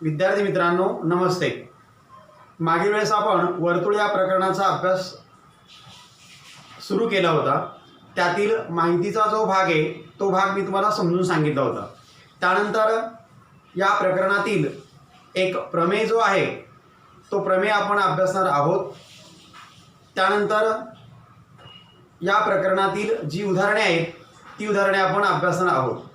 विद्यार्थी मित्रांनो नमस्ते। मागील वेळेस आपण वर्तुळ या प्रकरणाचा अभ्यास सुरू केला होता। त्यातील माहितीचा जो भाग आहे तो भाग मी तुम्हाला समजून सांगितला होता। त्यानंतर या प्रकरणातील एक प्रमेय जो आहे तो प्रमेय आपण अभ्यासणार आहोत। त्यानंतर या प्रकरणातील जी उदाहरणे आहेत ती उदाहरणे आपण अभ्यासणार आहोत।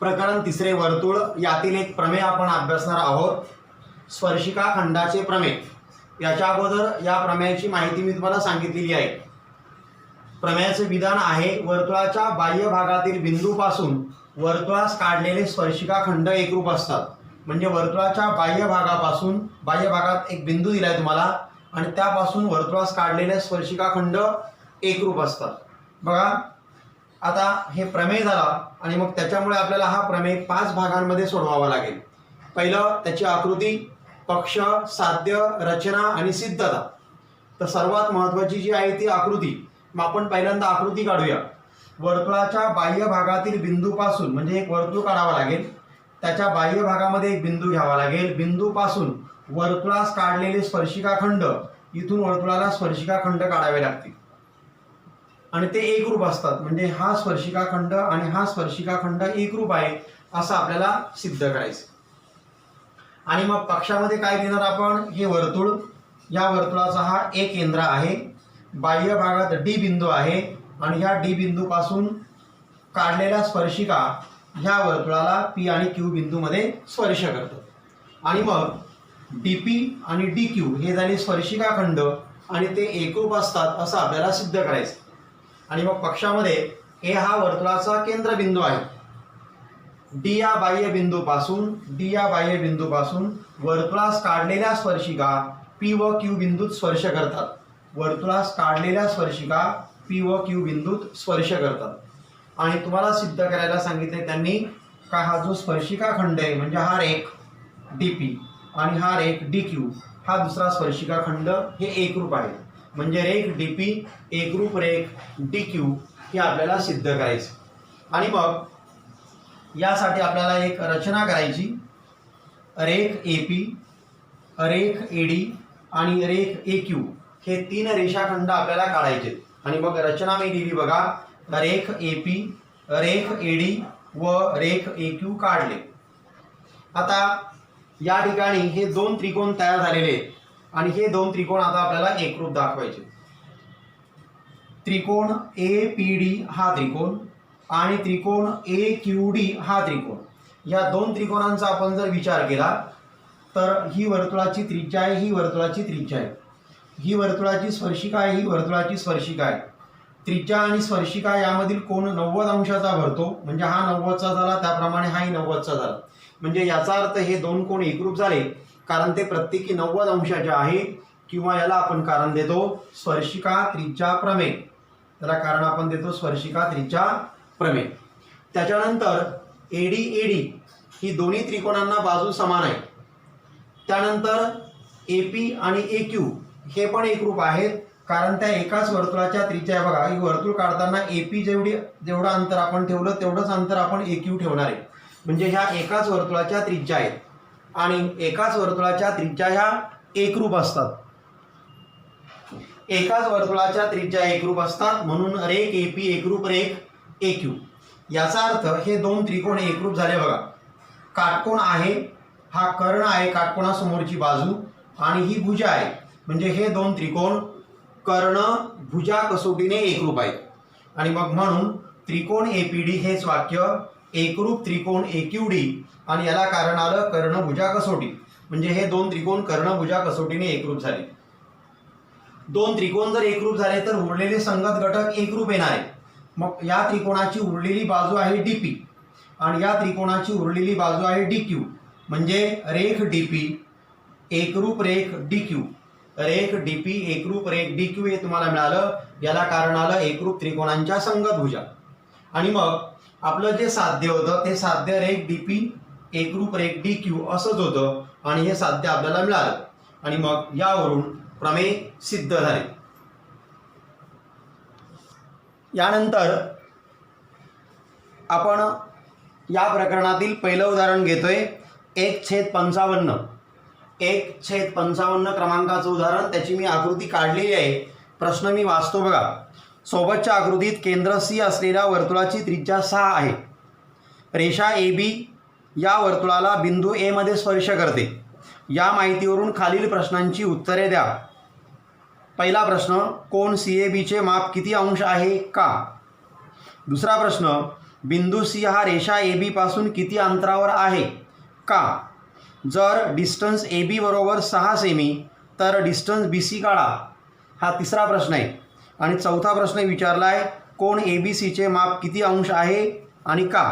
प्रकरण तिसरे वर्तुळ यातील एक प्रमेय आपण अभ्यासणार आहोत, स्पर्शिका खंडाचे प्रमेय। याच्या अगोदर या प्रमेयाची माहिती मी तुम्हाला सांगितलेली आहे। प्रमेयाचे विधान आहे वर्तुळाच्या बाह्य भागातील बिंदूपासून वर्तुळास काढलेले स्पर्शिका खंड एकरूप असतात। म्हणजे वर्तुळाच्या बाह्य भागात एक बिंदू दिलाय तुम्हाला आणि त्यापासून वर्तुळास काढलेले स्पर्शिका खंड एकरूप असतात। बघा आता हे प्रमेय झाला आणि मग त्याच्यामुळे आपल्याला हा प्रमेय 5 भागांमध्ये सोडवावा लागेल। पहिलं त्याची आकृती, पक्ष, साध्य, रचना आणि सिद्धता। तर सर्वात महत्त्वाची जी आहे ती आकृती। मग आपण पहिल्यांदा आकृती काढूया। वर्तुळाच्या बाह्य भागातील बिंदूपासून म्हणजे एक वर्तुळ काढावा लागेल, त्याच्या बाह्य भागामध्ये एक बिंदू घ्यावा लागेल, बिंदूपासून वर्तुळास काढलेले स्पर्शिका खंड, इथून वर्तुळाला स्पर्शिका खंड काढावे लागतील आणि ते एकरूप असतात। म्हणजे हा स्पर्शिका खंड आणि हा स्पर्शिका खंड एकरूप आहे असं आपल्याला सिद्ध करायचं। आणि मग पक्षामध्ये काय देणार आपण, हे वर्तुळ, या वर्तुळाचा हा एक केंद्र आहे, बाह्य भागात डी बिंदू आहे आणि ह्या डी बिंदूपासून काढलेल्या स्पर्शिका ह्या वर्तुळाला पी आणि क्यू बिंदूमध्ये स्पर्श करतात। आणि मग डीपी आणि डी क्यू हे झाले स्पर्शिका खंड आणि ते एकरूप असतात असं आपल्याला सिद्ध करायचं। आणि मग पक्षामध्ये ए हा वर्तुळाचा केंद्रबिंदू आहे, डी या बाह्य बिंदूपासून वर्तुळास काढलेल्या स्पर्शिका पी व क्यू बिंदूत स्पर्श करतात। वर्तुळास काढलेल्या स्पर्शिका पी व क्यू बिंदूत स्पर्श करतात। आणि तुम्हाला सिद्ध करायला सांगितले त्यांनी का हा जो स्पर्शिका खंड आहे म्हणजे हा रेख डीपी आणि हा रेख डी क्यू हा दुसरा स्पर्शिका खंड हे एकरूप आहे। म्हणजे रेख डीपी एकरूप रेख डी क्यू हे आपल्याला सिद्ध करायचं। आणि मग यासाठी आपल्याला एक रचना करायची। रेख एपी, रेख एडी आणि रेख ए क्यू हे 3 रेषाखंड आपल्याला काढायचे। आणि मग रचना मी दिली बघा, रेख एपी, रेख एडी व रेख ए क्यू काढले। आता या ठिकाणी हे 2 त्रिकोण तयार झालेले आहेत आणि हे 2 त्रिकोण आता आपल्याला एकरूप दाखवायचे। त्रिकोण ए पी डी हा त्रिकोण आणि त्रिकोण ए क्यू डी हा त्रिकोण, या 2 त्रिकोणांचा आपण जर विचार केला तर ही वर्तुळाची त्रिज्या आहे, ही वर्तुळाची त्रिज्या आहे, ही वर्तुळाची स्पर्शिका आहे, ही वर्तुळाची स्पर्शिका आहे। त्रिज्या आणि स्पर्शिका यामधील कोण 90 अंशाचा भरतो, म्हणजे हा 90चा झाला, त्याप्रमाणे हाही 90चा झाला। म्हणजे याचा अर्थ हे 2 कोण एकरूप झाले कारण ते प्रत्येकी 90 अंशाचे आहे, किंवा याला आपण कारण देतो स्पर्शिका त्रिज्या प्रमेय। त्याला कारण आपण देतो स्पर्शिका त्रिज्या प्रमेय। त्याच्यानंतर एडी एडी ही दोन्ही त्रिकोणांना बाजू समान आहे। त्यानंतर एपी आणि ए क्यू हे पण एकरूप आहेत कारण त्या एकाच वर्तुळाच्या त्रिज्या आहे। बघा ही वर्तुळ काढताना एपी जेवढं अंतर आपण ठेवलं तेवढंच अंतर आपण ए क्यू ठेवणार आहे। म्हणजे ह्या एकाच वर्तुळाच्या त्रिज्या आहेत आणि एकाच वर्तुळाच्या त्रिज्या ह्या एकरूप असतात। एकाच वर्तुळाच्या त्रिज्या एकरूप असतात म्हणून रेख एपी एकरूप रेख ए क्यू। याचा अर्थ हे 2 त्रिकोण एकरूप झाले। बघा काटकोन आहे, हा कर्ण आहे काटकोनासमोरची बाजू आणि ही भुजा आहे, म्हणजे हे 2 त्रिकोण कर्ण भुजा कसोटीने एकरूप आहेत। आणि मग म्हणून त्रिकोण एपीडी हेच वाक्य एकरूप त्रिकोण एक्यूडी आणि याला कारण आलं कर्णभुजा कसोटी। म्हणजे हे 2 त्रिकोण कर्णभुजा कसोटीने एकरूप झाले। 2 त्रिकोण जर एकरूप झाले तर उरलेले संगत घटक एकरूप येणार आहे। मग या त्रिकोणाची उरलेली बाजू आहे डीपी आणि या त्रिकोणाची उरलेली बाजू आहे डी क्यू। म्हणजे रेख डीपी एकरूप रेख डी क्यू, रेख डीपी एकरूप रेख डी क्यू हे तुम्हाला मिळालं। याला कारण आलं एकरूप त्रिकोणांच्या संगत भुजा। आणि मग आपलं जे साध्य होतं ते साध्य रेख डीपी एकरूप रेख डी क्यू असंच होतं आणि हे साध्य आपल्याला मिळालं। आणि मग यावरून प्रमेय सिद्ध झाले। यानंतर आपण या प्रकरणातील पहिलं उदाहरण घेतोय 1/55. 1/55 क्रमांकाचं उदाहरण, त्याची मी आकृती काढलेली आहे. प्रश्न मी वाचतो बघा. सोबतच्या आकृतीत केंद्र सी असलेल्या वर्तुळाची त्रिज्या 6 आहे. रेषा ए बी या वर्तुळाला बिंदू ए मध्ये स्पर्श करते. या माहितीवरून खालील प्रश्नांची उत्तरे द्या. पहिला प्रश्न, कोन सी ए बीचे माप किती अंश आहे का? दुसरा प्रश्न, बिंदू सी हा रेषा ए बी पासून किती अंतरावर आहे का? जर डिस्टन्स ए बी बरोबर 6 सेमी तर डिस्टन्स बी सी काढा. हा तिसरा प्रश्न आहे. आणि चौथा प्रश्न विचारला आहे, कोन ए बी सीचे माप किती अंश आहे आणि का?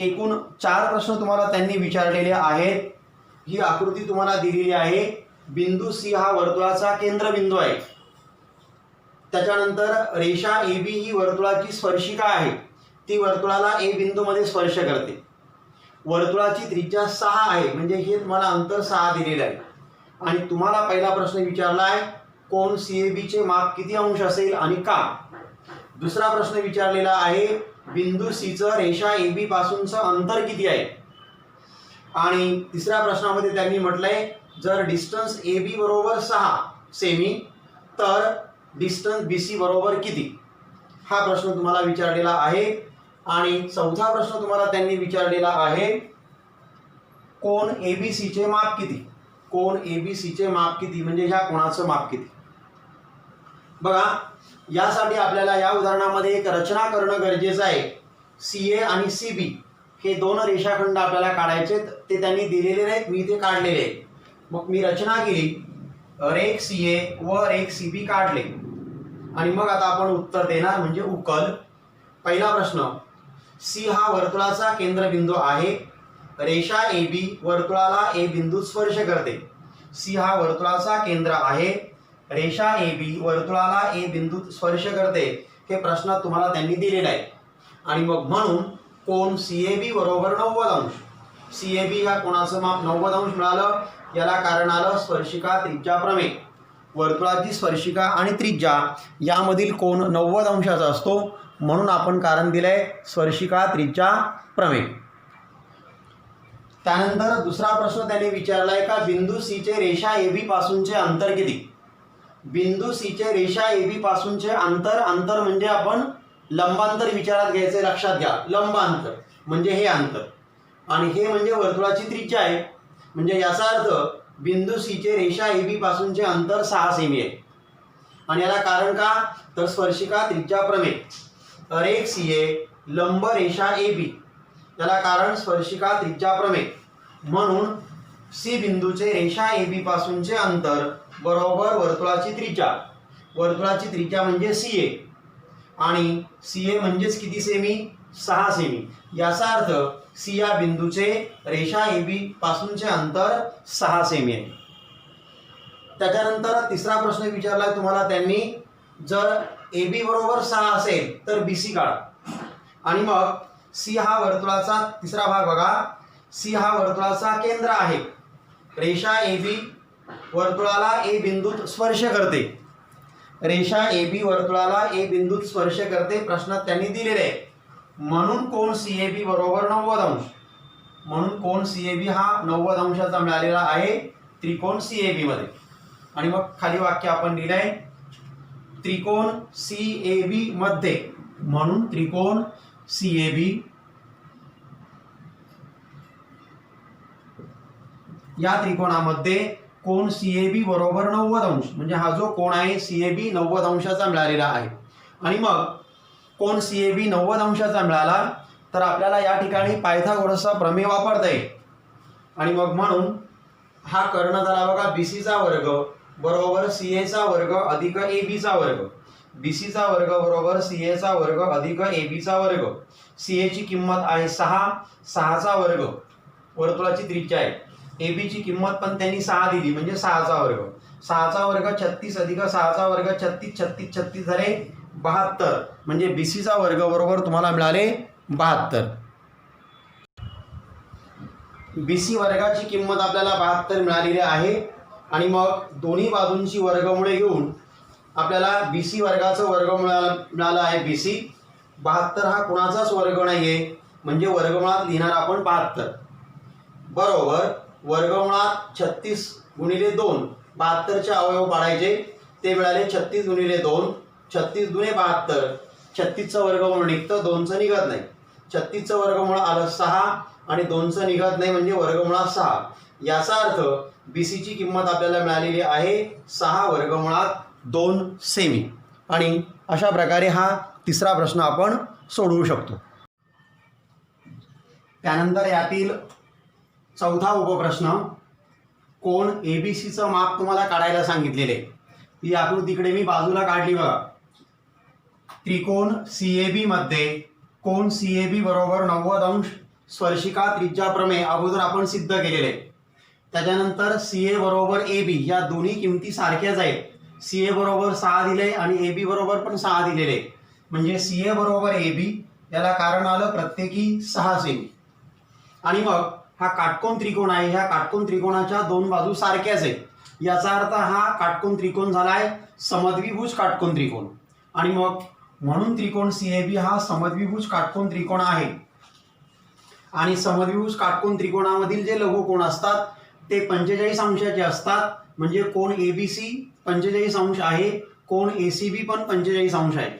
एकूण 4 प्रश्न तुम्हाला त्यांनी विचारलेले आहेत. ही आकृती तुम्हाला दिलेली आहे. बिंदू सी हा वर्तुळाचा केंद्रबिंदू आहे. त्याच्यानंतर रेषा ए बी ही वर्तुळाची स्पर्शिका आहे. ती वर्तुळाला ए बिंदूमध्ये स्पर्श करते. वर्तुळाची त्रिज्या 6 आहे, म्हणजे हे तुम्हाला अंतर 6 दिलेलं आहे. आणि तुम्हाला पहिला प्रश्न विचारला आहे, कोन सी ए बीचे माप किती अंश असेल आणि का? दुसरा प्रश्न विचारलेला आहे, बिंदू सीचं रेषा ए बी पासूनचं अंतर किती आहे? आणि तिसऱ्या प्रश्नामध्ये त्यांनी म्हटलंय, जर डिस्टन्स ए बी बरोबर 6 सेमी तर डिस्टन्स बी सी बरोबर किती? हा प्रश्न तुम्हाला विचारलेला आहे. आणि चौथा प्रश्न तुम्हाला त्यांनी विचारलेला आहे, कोन ए बी सीचे माप किती? कोन ए बी सीचे माप किती म्हणजे ह्या कोणाचं माप किती? बघा, यासाठी आपल्याला या उदाहरणामध्ये एक रचना करणं गरजेचं आहे. सी ए आणि सी बी हे दोन रेषाखंड आपल्याला काढायचे. ते त्यांनी दिलेले नाहीत, मी ते काढलेले आहेत. मग मी रचना केली, रेख सी ए व रेख सी बी काढले. आणि मग आता आपण उत्तर देणार, म्हणजे उकल. पहिला प्रश्न, सी हा वर्तुळाचा केंद्रबिंदू आहे. रेषा ए बी वर्तुळाला ए बिंदूत स्पर्श करते. सी हा वर्तुळाचा केंद्र आहे. रेषा ए बी वर्तुळाला ए बिंदूत स्पर्श करते. हे प्रश्नात तुम्हाला त्यांनी दिलेलं आहे. आणि मग म्हणून कोन सी ए बी बरोबर 90 अंश. सी ए बी ह्या कोणाचं माप 90 अंश मिळालं. याला कारण आलं स्पर्शिका त्रिज्या प्रमेय. वर्तुळाची स्पर्शिका आणि त्रिज्या यामधील कोन 90 अंशाचा असतो, म्हणून आपण कारण दिलंय स्पर्शिका त्रिज्या प्रमेय. त्यानंतर दुसरा प्रश्न त्यांनी विचारलाय का बिंदू सीचे रेषा ए बी पासूनचे अंतर किती? बिंदू सीचे रेषा ए बी पासूनचे अंतर, अंतर म्हणजे आपण लंबांतर विचारात घ्यायचे, लक्षात घ्या. लंबांतर म्हणजे हे अंतर आणि हे म्हणजे वर्तुळाची त्रिज्या आहे. म्हणजे याचा अर्थ बिंदू सीचे रेषा ए बी पासूनचे अंतर 6 सेमी आहे. आणि याला कारण का, तर स्पर्शिका त्रिज्या प्रमेय. रेख सी ए लंब रेषा ए बी, याला कारण स्पर्शिका त्रिज्या प्रमेय. म्हणून सी बिंदूचे रेषा ए बी पासूनचे अंतर बरोबर वर्तुळाची त्रिज्या. वर्तुळाची त्रिज्या म्हणजे सी ए आणि सी ए म्हणजेच किती सेमी? 6 सेमी. याचा अर्थ सी या बिंदूचे रेषा ए बी पासूनचे अंतर 6 सेमी आहे. त्याच्यानंतर तिसरा प्रश्न विचारला तुम्हाला त्यांनी, जर ए बी बरोबर 6 असेल तर बी सी काढा. आणि मग सी हा वर्तुळाचा, तिसरा भाग बघा, सी हा वर्तुळाचा केंद्र आहे. रेषा ए बी वर्तुळाला ए बिंदूत स्पर्श करते. रेषा ए बी वर्तुळाला ए बिंदूत स्पर्श करते, प्रश्नात त्यांनी दिलेले आहे. म्हणून कोन सी ए बी बरोबर 90 अंश. म्हणून कोन सी ए बी हा 90 अंशाचा मिळालेला आहे त्रिकोण सी ए बी मध्ये. आणि मग खाली वाक्य आपण लिहिलंय, त्रिकोण सी ए बी मध्ये. म्हणून त्रिकोण सी ए बी या त्रिकोणामध्ये कोन सी ए बी बरोबर 90 अंश, म्हणजे हा जो कोण आहे सी ए बी 90 अंशाचा मिळालेला आहे. आणि मग कोन सी ए बी 90 अंशाचा मिळाला तर आपल्याला या ठिकाणी पायथागोरसचा प्रमेय वापरता येईल. आणि मग म्हणून हा कर्ण झाला बघा बी सीचा वर्ग बरोबर सी एचा वर्ग अधिक ए बीचा वर्ग. बी सीचा वर्ग बरोबर सी एचा वर्ग अधिक ए बीचा वर्ग. सी एची किंमत आहे 6, 6चा वर्ग वर्तुळाची त्रिज्या आहे. ए बीची किंमत पण त्यांनी 6 दिली, म्हणजे 6चा वर्ग. 6चा वर्ग 36 अधिक 6चा वर्ग 36, 36, 36 झाले 72. म्हणजे बी सीचा वर्ग बरोबर तुम्हाला मिळाले 72. बी सी वर्गाची किंमत आपल्याला 72 मिळालेली आहे. आणि मग दोन्ही बाजूंची वर्गमुळे घेऊन आपल्याला बी सी वर्गाचं वर्ग मिळालं आहे बी सी. 72 हा कुणाचाच वर्ग नाही आहे, म्हणजे वर्गमुळात लिहिणार आपण 72 बरोबर वर्गमुळात 36 गुणिले 2 72चे अवयव पाडायचे, ते मिळाले 36 गुणिले 2 36 दुणे 72 36चं वर्गमूळ निघतं 2चं निघत नाही 36चं वर्गमूळ आलं 6 आणि 2चं निघत नाही म्हणजे वर्गमुळात 6 याचा अर्थ BCची किंमत आपल्याला मिळालेली आहे 6 वर्गमुळात 2 सेमी आणि अशा प्रकारे हा तिसरा प्रश्न आपण सोडवू शकतो। त्यानंतर यातील चौथा उपप्रश्न कोण ABCचं माप तुम्हाला काढायला सांगितलेले ही आकृतीकडे मी बाजूला काढली बघा। त्रिकोण CAB मध्ये कोण CAB बरोबर 90 अंश स्पर्शिका त्रिज्या प्रमेय अगोदर आपण सिद्ध केलेले। त्याच्यानंतर CA बरोबर AB या दोन्ही किमती सारख्याच आहेत। CA बरोबर 6 दिले आणि AB बरोबर पण 6 दिलेले म्हणजे CA बरोबर AB याला कारण आलं प्रत्येकी 6 सेमी आणि मग हा काटकोन त्रिकोण आहे, ह्या काटकोन त्रिकोणाच्या दोन बाजू सारख्याच आहेत याचा अर्थ हा काटकोन त्रिकोण झालाय समद्विभुज काटकोन त्रिकोण आणि मग म्हणून त्रिकोण CAB हा समद्विभुज काटकोन त्रिकोण आहे आणि समद्विभुज काटकोन त्रिकोणामधील जे लघुकोन असतात ते 45 अंशाचे असतात म्हणजे कोण ABC 45 अंश आहे, कोण ACB पण 45 अंश आहे।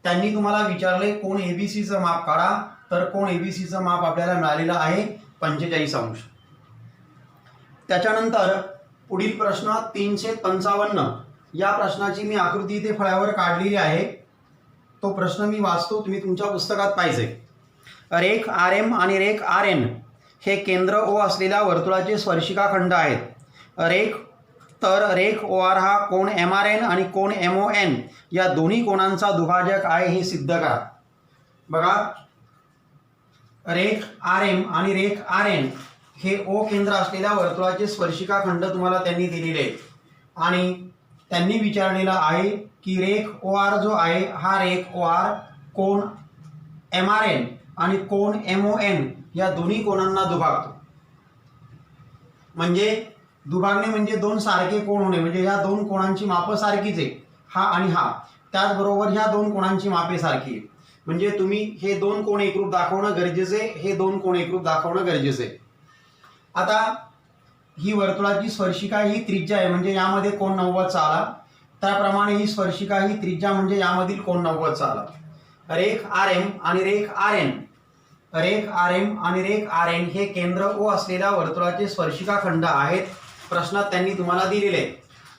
त्यांनी तुम्हाला विचारले कोण ABCचं माप काढा तर कोण ABCचं माप आपल्याला मिळालेलं आहे 45 अंश। त्याच्यानंतर पुढील प्रश्न 355 या प्रश्नाची मी आकृती इथे फळ्यावर काढलेली आहे, तो प्रश्न मी वाचतो, तुम्ही तुमच्या पुस्तकात पाहिजे। रेख RM आणि रेख RN हे केंद्र O असलेल्या वर्तुळाचे स्पर्शिकाखंड आहेत। रेख OR हा कोण MRN आणि कोण MON या दोन्ही कोणांचा दुभाजक आहे हे सिद्ध करा। बघा रेख RM आणि रेख RN हे O केंद्र असलेल्या वर्तुळाचे स्पर्शिकाखंड तुम्हाला त्यांनी दिलेले आहेत आणि त्यांनी विचारलेलं आहे की रेख OR जो आहे हा रेख OR कोण MRN आणि कोण MON या दोन्ही कोणांना दुभागतो। म्हणजे दुभागणे म्हणजे दोन सारखे कोण होणे, म्हणजे ह्या दोन कोणांची मापं सारखीच आहे, हा आणि हा, त्याचबरोबर ह्या दोन कोणांची मापे सारखी आहे म्हणजे तुम्ही हे दोन कोण एकरूप दाखवणं गरजेचे, हे दोन कोण एकरूप दाखवणं गरजेचे। आता ही वर्तुळाची स्पर्शिका ही त्रिज्या आहे म्हणजे यामध्ये कोण 90 चा आला, त्याप्रमाणे ही स्पर्शिका ही त्रिज्या म्हणजे यामधील कोण 90 चा आला। रेख RM आणि रेख RN हे केंद्र O असलेल्या वर्तुळाचे स्पर्शिकाखंड आहेत, प्रश्नात त्यांनी तुम्हाला दिलेले आहेत।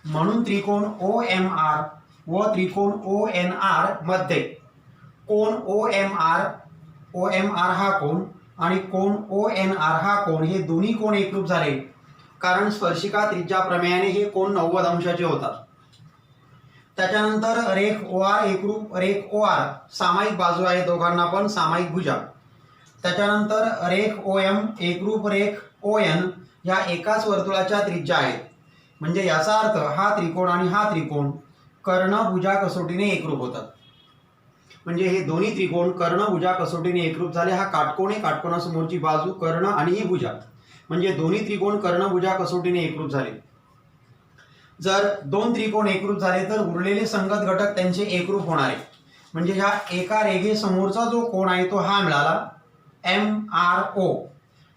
म्हणून त्रिकोण OMR व त्रिकोण ONR मध्ये कोण OMR हा कोण आणि कोण ONR हा कोण हे दोन्ही कोण एकरूप झाले कारण स्पर्शिका त्रिज्या प्रमेयाने हे कोण 90 अंशाचे होतात। त्याच्यानंतर रेख OR एकरूप रेख OR सामायिक बाजू आहे, दोघांना पण सामायिक भुजा। त्याच्यानंतर रेख OM एकरूप रेख ON या एकाच वर्तुळाच्या त्रिज्या आहेत म्हणजे याचा अर्थ हा त्रिकोण आणि हा त्रिकोण कर्ण भुजा कसोटीने एकरूप होतात म्हणजे हे दोन्ही त्रिकोण कर्ण भुजा कसोटीने एकरूप झाले। हा काटकोन आहे, काटकोनासमोरची बाजू कर्ण आणि ही भुजा म्हणजे दोन्ही त्रिकोण कर्ण भुजा कसोटीने एकरूप झाले। जर दोन त्रिकोण एकरूप झाले तर उरलेले संगत घटक त्यांचे एकरूप होणार आहे म्हणजे ह्या एका रेघेसमोरचा जो कोण आहे तो हा मिळाला MRO,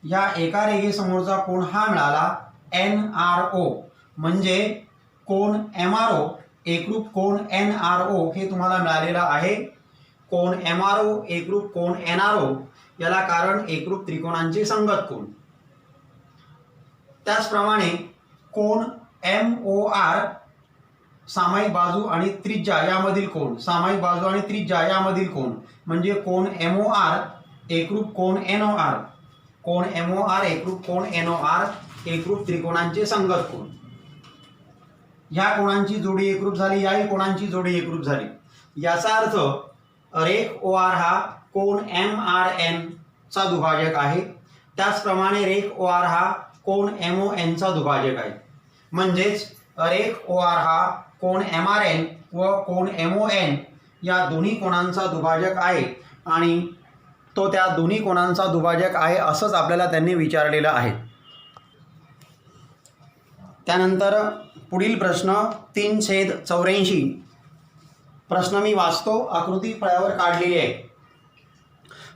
या एका रेघेसमोरचा कोण हा मिळाला NRO म्हणजे कोण MRO एकरूप कोण NRO हे तुम्हाला मिळालेला आहे। कोण MRO एकरूप कोण NRO याला कारण एकरूप त्रिकोणांचे संगत कोण। त्याचप्रमाणे कोण MOR सामायिक बाजू आणि त्रिज्या यामधील कोण, सामायिक बाजू आणि त्रिज्या यामधील कोण म्हणजे कोण MOR एकरूप कोण NOR, कोण MOR एकरूप कोण NOR एकरूप त्रिकोणांचे संगत कोण। ह्या कोणांची जोडी एकरूप झाली, याही कोणांची जोडी एकरूप झाली, याचा अर्थ रेख OR हा कोण MRN चा दुभाजक आहे, त्याचप्रमाणे रेख OR हा कोण MON चा दुभाजक आहे म्हणजेच रेख OR हा कोण MRN व कोण MON या दोन्ही कोणांचा दुभाजक आहे आणि तो त्या दोन्ही कोणांचा दुभाजक आहे असंच आपल्याला त्यांनी विचारलेलं आहे। त्यानंतर पुढील प्रश्न 3/84 प्रश्न मी वाचतो, आकृती फळ्यावर काढलेली आहे।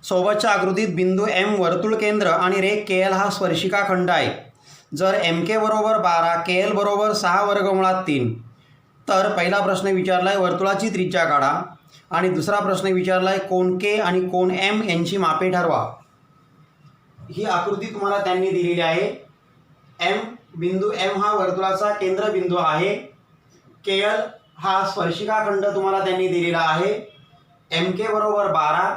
सोबतच्या आकृतीत बिंदू एम वर्तुळ केंद्र आणि रेख के एल हा स्पर्शिका खंड आहे. जर एम के बरोबर 12 के एल बरोबर 6 वर्गमुळात 3 तर पहिला प्रश्न विचारला आहे वर्तुळाची त्रिज्या काढा आणि दुसरा प्रश्न विचारला आहे कोन के आणि कोन एम यांची मापे ठरवा. ही आकृती तुम्हाला त्यांनी दिलेली आहे. बिंदू एम हा वर्तुळाचा केंद्रबिंदू आहे. के एल हा स्पर्शिका खंड तुम्हाला त्यांनी दिलेला आहे. एम के बरोबर 12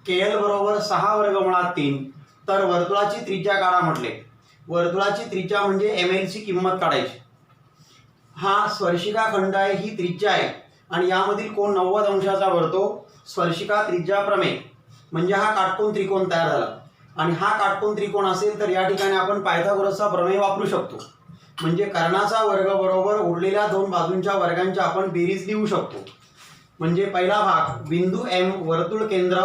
के एल बरोबर 6 वर्गमुळात 3 तर वर्तुळाची त्रिज्या काढा म्हटले. वर्तुळाची त्रिज्या म्हणजे एम एलची किंमत काढायची. हा स्पर्शिका खंड आहे, ही त्रिज्या आहे आणि यामधील कोन 90 अंशाचा भरतो. स्पर्शिका त्रिज्या प्रमेय म्हणजे हा काटकोन त्रिकोण तयार झाला आणि हा काटकोन त्रिकोण असेल तर या ठिकाणी आपण पायथागोरसचा प्रमेय वापरू शकतो. म्हणजे कर्णाचा वर्ग बरोबर उरलेल्या दोन बाजूंच्या वर्गांची आपण बेरीज लिहू शकतो. म्हणजे पहिला भाग बिंदू एम वर्तुळ केंद्र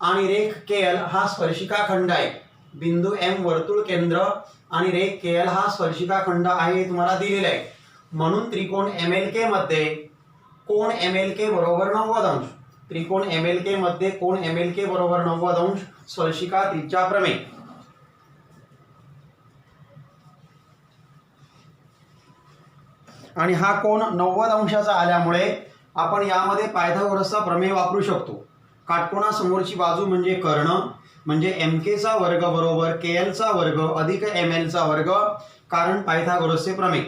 आणि रेख के एल हा स्पर्शिका खंड आहे. बिंदू एम वर्तुळ केंद्र आणि रेख के एल हा स्पर्शिका खंड आहे हे तुम्हाला दिलेले आहे. म्हणून त्रिकोण एम एल के मध्ये कोन एम एल के बरोबर 90 अंश. त्रिकोण एम एल के मध्ये कोन एम एल के बरोबर 90 अंश स्पर्शिका त्रिज्या प्रमेय. आणि हा कोन 90 अंशाचा आल्यामुळे आपण यामध्ये पायथागोरसचा प्रमेय वापरू शकतो. काटकोनासमोरची बाजू म्हणजे कर्ण म्हणजे एम केचा वर्ग बरोबर के एलचा वर्ग अधिक एम एलचा वर्ग कारण पायथागोरसचे प्रमेय.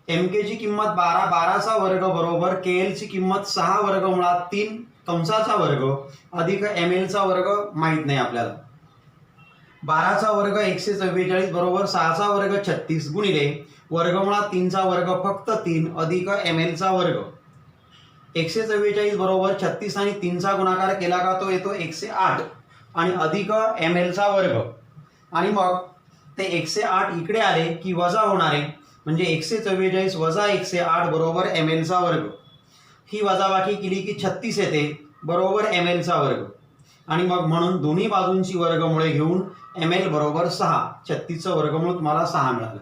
एम केची किंमत 12 12चा वर्ग बरोबर के एलची किंमत 6 वर्गमुळात 3 कंसाचा वर्ग अधिक एम एलचा वर्ग माहीत नाही आपल्याला. 12चा वर्ग 144 बरोबर 6चा वर्ग 36 गुणिले वर्गमुळात 3चा वर्ग फक्त 3 अधिक एम एलचा वर्ग. 144 बरोबर 36 आणि 3चा गुणाकार केला का तो येतो 108 आणि अधिक एम एलचा वर्ग. आणि मग ते 108 इकडे आले की वजा होणार आहे म्हणजे 144 वजा 108 बरोबर एम एलचा वर्ग. ही वजाबाकी केली की 36 येते बरोबर एम एलचा वर्ग. आणि मग म्हणून दोन्ही बाजूंची वर्गमुळे घेऊन एम एल बरोबर 6 36चं वर्गमूळ तुम्हाला 6 मिळालं.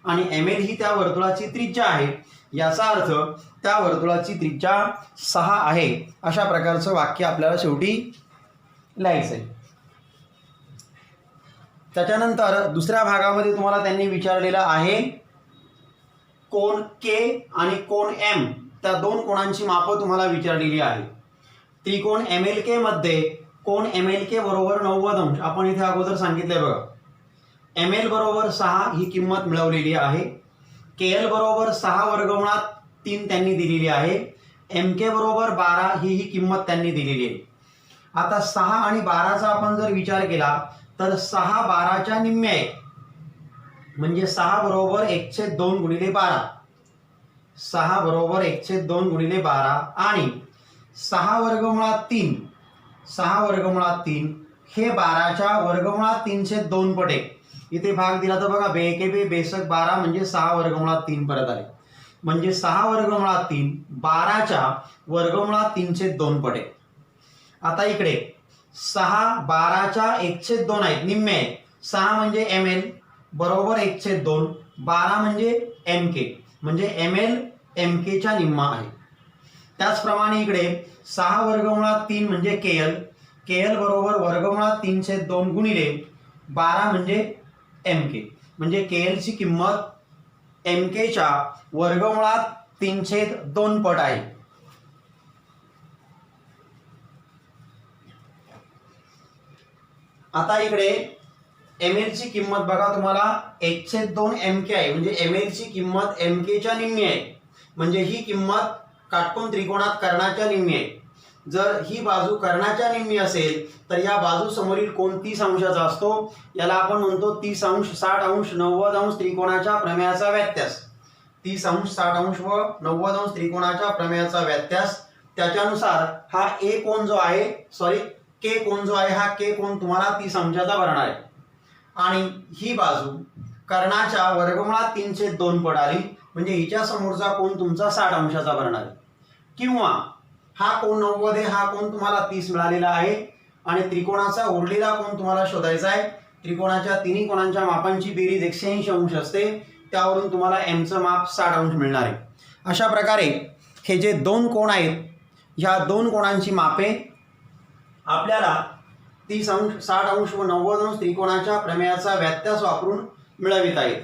आणि एम एल ही त्या वर्तुळाची त्रिज्या आहे. याचा अर्थ त्या वर्तुळाची त्रिज्या 6 आहे. अशा प्रकारचं वाक्य आपल्याला शेवटी लिहायचं आहे. त्याच्यानंतर दुसऱ्या भागामध्ये तुम्हाला त्यांनी विचारलेलं आहे कोन के आणि कोन एम त्या दोन कोणांची मापं तुम्हाला विचारलेली आहे. त्रिकोण एम एल के मध्ये कोन एम एल के बरोबर 90 अंश आपण इथे अगोदर सांगितलंय बघा. एम एल बरोबर 6 ही किंमत मिळवलेली आहे. के एल बरोबर 6 वर्गमुळात 3 त्यांनी दिलेली आहे. एम के बरोबर 12 ही किंमत त्यांनी दिलेली आहे. आता 6 आणि 12चा आपण जर विचार केला तर 6 12च्या निम्मे आहे म्हणजे 6 बरोबर 1/2 गुणिले 12. 6 बरोबर 1/2 गुणिले 12 आणि 6 वर्गमुळात 3 हे 12च्या वर्गमुळात 3/2 पट आहे. इथे भाग दिला तर बघा बेके बे बेसक 12 म्हणजे 6 वर्गमुळात 3 परत आले म्हणजे 6 वर्गमुळात 3 12च्या वर्गमुळात 3/2 पट आहे. आता इकडे 6 12च्या 1/2 आहेत निम्मे आहेत. 6 म्हणजे एम एल बरोबर 1/2 12 म्हणजे एम के म्हणजे एम एल एम केच्या निम्मा आहे. त्याचप्रमाणे इकडे 6 वर्गमुळात 3 म्हणजे के एल बरोबर वर्गमुळात 3/2 गुणिले 12 म्हणजे एम के म्हणजे के एलची किंमत एम केच्या वर्गमुळात 3/2 पट आहे. आता इकडे एम एलची किंमत बघा तुम्हाला 1/2 एम के आहे म्हणजे एम एलची किंमत एम केच्या निम्मी आहे म्हणजे ही किंमत काटकोन त्रिकोणात कर्णाच्या निम्मी आहे. जर ही बाजू कर्णाच्या निम्मी असेल तर या बाजू समोरील कोन 30 अंशाचा असतो. याला आपण म्हणतो 30 अंश 60 अंश 90 अंश त्रिकोणाच्या प्रमेयाचा व्यत्यास. 30 अंश 60 अंश व 90 अंश त्रिकोणाच्या प्रमेयाचा व्यत्यास. त्याच्यानुसार हा ए कोन जो आहे के कोन जो आहे हा के कोन तुम्हाला 30 अंशाचा भरणार आहे आणि ही बाजू कर्णाच्या वर्गमुळात 3/2 पट आली म्हणजे हिच्या समोरचा कोन तुमचा 60 अंशाचा भरणार आहे. किंवा हा कोन 90 आहे हा कोन तुम्हाला 30 मिळालेला आहे आणि त्रिकोणाचा उरलेला कोन तुम्हाला शोधायचा आहे. त्रिकोणाच्या तिन्ही कोणांच्या मापांची बेरीज 180 अंश असते. त्यावरून तुम्हाला एमचं माप 60 अंश मिळणार आहे. अशा प्रकारे हे जे दोन कोन आहेत ह्या दोन कोणांची मापे आपल्याला 30 अंश, 60 अंश व 90 अंश त्रिकोणाच्या प्रमेयाचा व्यत्यास वापरून मिळविता येईल.